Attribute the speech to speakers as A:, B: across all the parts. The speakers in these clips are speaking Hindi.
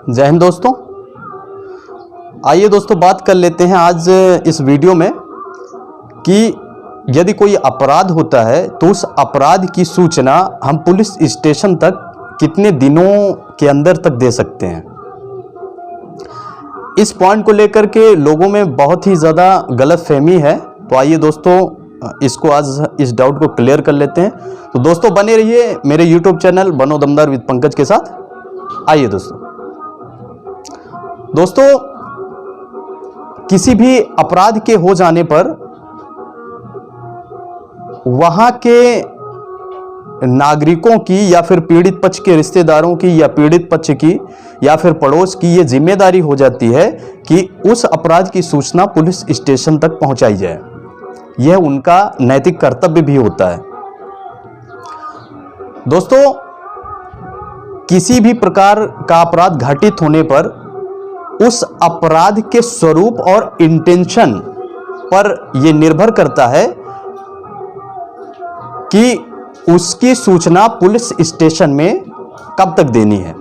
A: जय हिंद दोस्तों। आइए दोस्तों बात कर लेते हैं आज इस वीडियो में कि यदि कोई अपराध होता है तो उस अपराध की सूचना हम पुलिस स्टेशन तक कितने दिनों के अंदर तक दे सकते हैं। इस पॉइंट को लेकर के लोगों में बहुत ही ज़्यादा गलतफहमी है। तो आइए दोस्तों इसको आज इस डाउट को क्लियर कर लेते हैं। तो दोस्तों बने रहिए मेरे यूट्यूब चैनल बनो दमदार विद पंकज के साथ। आइए दोस्तों किसी भी अपराध के हो जाने पर वहां के नागरिकों की या फिर पीड़ित पक्ष के रिश्तेदारों की या पीड़ित पक्ष की या फिर पड़ोस की ये जिम्मेदारी हो जाती है कि उस अपराध की सूचना पुलिस स्टेशन तक पहुंचाई जाए। यह उनका नैतिक कर्तव्य भी होता है। दोस्तों किसी भी प्रकार का अपराध घटित होने पर उस अपराध के स्वरूप और इंटेंशन पर यह निर्भर करता है कि उसकी सूचना पुलिस स्टेशन में कब तक देनी है।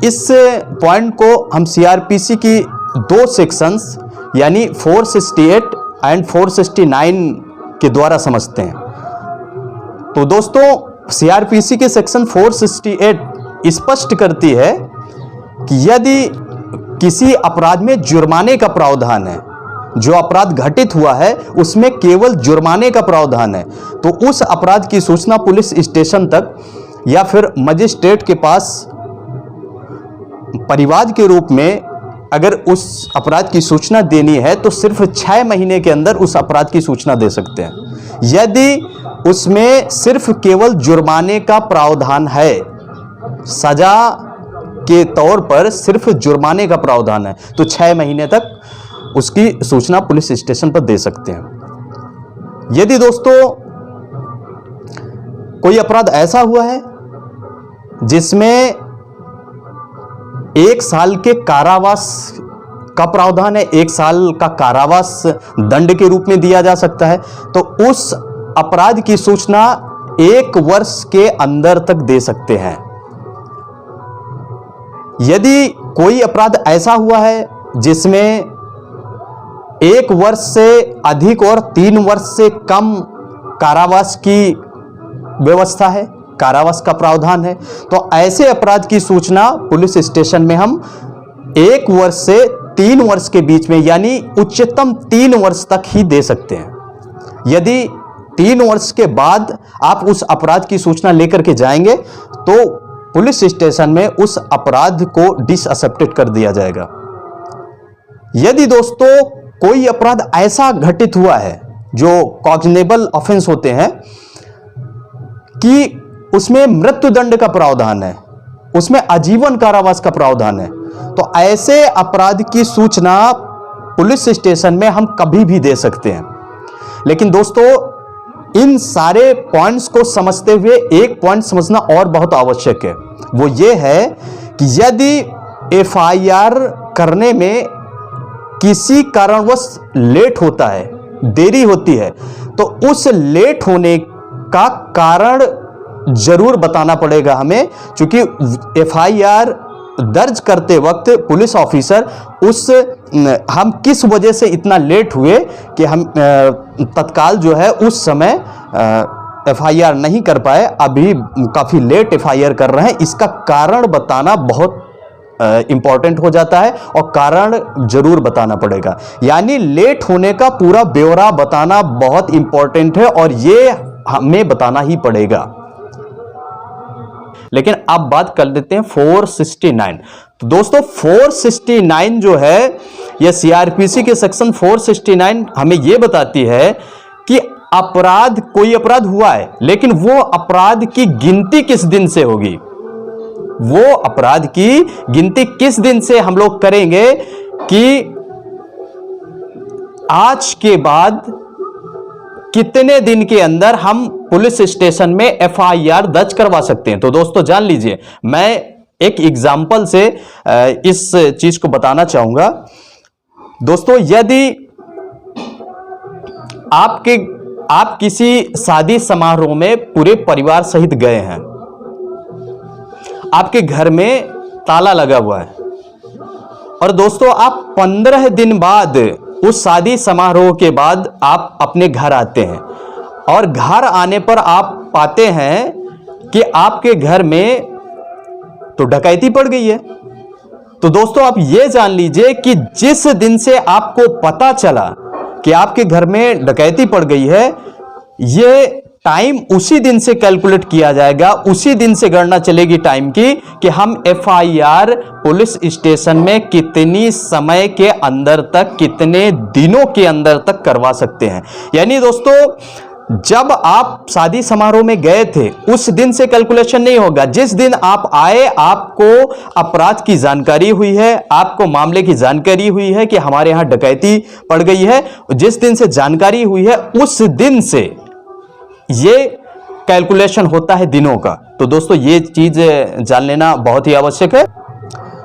A: इस पॉइंट को हम सीआरपीसी की दो सेक्शंस यानी 468 एंड 469 के द्वारा समझते हैं। तो दोस्तों सीआरपीसी के सेक्शन 468 स्पष्ट करती है कि यदि किसी अपराध में जुर्माने का प्रावधान है, जो अपराध घटित हुआ है उसमें केवल जुर्माने का प्रावधान है, तो उस अपराध की सूचना पुलिस स्टेशन तक या फिर मजिस्ट्रेट के पास परिवाद के रूप में अगर उस अपराध की सूचना देनी है तो सिर्फ 6 महीने के अंदर उस अपराध की सूचना दे सकते हैं। यदि उसमें सिर्फ केवल जुर्माने का प्रावधान है, सजा के तौर पर सिर्फ जुर्माने का प्रावधान है, तो 6 महीने तक उसकी सूचना पुलिस स्टेशन पर दे सकते हैं। यदि दोस्तों कोई अपराध ऐसा हुआ है जिसमें 1 साल के कारावास का प्रावधान है, 1 साल का कारावास दंड के रूप में दिया जा सकता है, तो उस अपराध की सूचना 1 वर्ष के अंदर तक दे सकते हैं। यदि कोई अपराध ऐसा हुआ है जिसमें 1 वर्ष से अधिक और 3 वर्ष से कम कारावास की व्यवस्था है, कारावास का प्रावधान है, तो ऐसे अपराध की सूचना पुलिस स्टेशन में हम 1 वर्ष से 3 वर्ष के बीच में यानी उच्चतम 3 वर्ष तक ही दे सकते हैं। यदि 3 वर्ष के बाद आप उस अपराध की सूचना लेकर के जाएंगे तो पुलिस स्टेशन में उस अपराध को डिसएक्सेप्टेड कर दिया जाएगा। यदि दोस्तों कोई अपराध ऐसा घटित हुआ है जो कॉग्निजेबल ऑफेंस होते हैं कि उसमें मृत्युदंड का प्रावधान है, उसमें आजीवन कारावास का प्रावधान है, तो ऐसे अपराध की सूचना पुलिस स्टेशन में हम कभी भी दे सकते हैं। लेकिन दोस्तों इन सारे पॉइंट्स को समझते हुए एक पॉइंट समझना और बहुत आवश्यक है, वो ये है कि यदि एफआईआर करने में किसी कारणवश लेट होता है, देरी होती है, तो उस लेट होने का कारण जरूर बताना पड़ेगा हमें, क्योंकि एफआईआर दर्ज करते वक्त पुलिस ऑफिसर हम किस वजह से इतना लेट हुए कि हम तत्काल जो है उस समय एफआईआर नहीं कर पाए, अभी काफ़ी लेट एफआईआर कर रहे हैं, इसका कारण बताना बहुत इंपॉर्टेंट हो जाता है और कारण जरूर बताना पड़ेगा। यानी लेट होने का पूरा ब्यौरा बताना बहुत इंपॉर्टेंट है और ये हमें बताना ही पड़ेगा। लेकिन अब बात कर लेते हैं 469। तो दोस्तों 469 जो है यह सीआरपीसी के सेक्शन 469 हमें यह बताती है कि कोई अपराध हुआ है, लेकिन वो अपराध की गिनती किस दिन से होगी, वो अपराध की गिनती किस दिन से हम लोग करेंगे कि आज के बाद कितने दिन के अंदर हम पुलिस स्टेशन में एफआईआर दर्ज करवा सकते हैं। तो दोस्तों जान लीजिए, मैं एक एग्जाम्पल से इस चीज को बताना चाहूंगा। दोस्तों यदि आप किसी शादी समारोह में पूरे परिवार सहित गए हैं, आपके घर में ताला लगा हुआ है, और दोस्तों आप 15 दिन बाद उस शादी समारोह के बाद आप अपने घर आते हैं और घर आने पर आप पाते हैं कि आपके घर में तो डकैती पड़ गई है। तो दोस्तों आप ये जान लीजिए कि जिस दिन से आपको पता चला कि आपके घर में डकैती पड़ गई है, ये टाइम उसी दिन से कैलकुलेट किया जाएगा, उसी दिन से गणना चलेगी टाइम की कि हम एफआईआर पुलिस स्टेशन में कितनी समय के अंदर तक, कितने दिनों के अंदर तक करवा सकते हैं। यानी दोस्तों जब आप शादी समारोह में गए थे उस दिन से कैलकुलेशन नहीं होगा। जिस दिन आप आए, आपको अपराध की जानकारी हुई है, आपको मामले की जानकारी हुई है कि हमारे यहां डकैती पड़ गई है, जिस दिन से जानकारी हुई है उस दिन से ये कैलकुलेशन होता है दिनों का। तो दोस्तों ये चीज जान लेना बहुत ही आवश्यक है।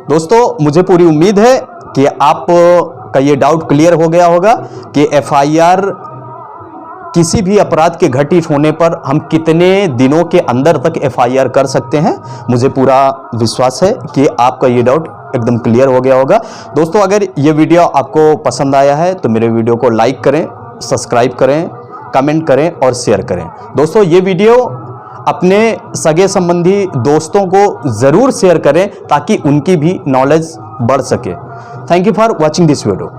A: दोस्तों मुझे पूरी उम्मीद है कि आपका ये डाउट क्लियर हो गया होगा कि एफआईआर किसी भी अपराध के घटित होने पर हम कितने दिनों के अंदर तक एफआईआर कर सकते हैं। मुझे पूरा विश्वास है कि आपका ये डाउट एकदम क्लियर हो गया होगा। दोस्तों अगर ये वीडियो आपको पसंद आया है तो मेरे वीडियो को लाइक करें, सब्सक्राइब करें, कमेंट करें और शेयर करें। दोस्तों ये वीडियो अपने सगे संबंधी दोस्तों को ज़रूर शेयर करें ताकि उनकी भी नॉलेज बढ़ सके। Thank you for watching this video.